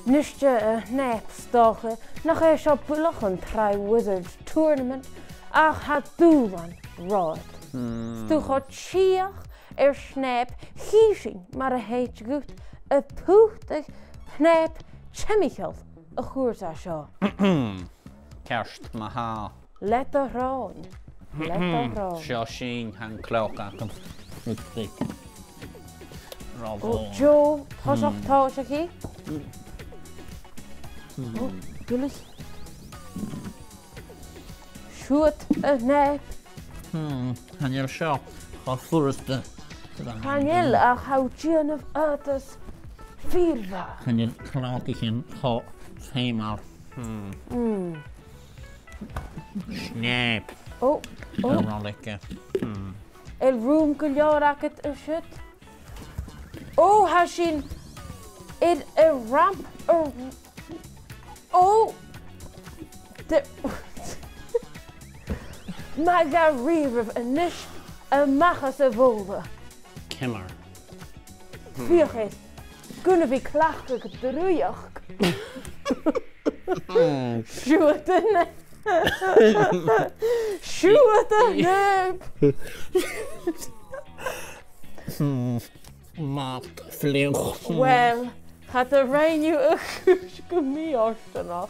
Nischte Snape stoche nach seo bulachan try Wizards Tournament ach hat Dùbhlan rád. Stúchad tíach Snape hísing mar a héit gut a púchtach Snape chemical a chuirsa seo. Kerst maha. Let a rán. Let a rán. Seo sin han cloch acum. O Joe, thosaach tá se cí? O, gulis. Siúat a Snape. Hanil seo. Cha fúrasta. Hanil a chaudíanamh atas fíormha. Hanil clátachin cho féimar. Snape. O, Rálike. el rúm go leor agat a siúd. O, ha sin id a ramp a... O! Ma ga riamh a nish a machas a bhóga. Kimmer. Fiochéid, guna bhí clachta go drúiach. Siúat a Snape. Siúat a Snape. Mat fliuch. Well, had a réinniu a chúis go mí orstanach.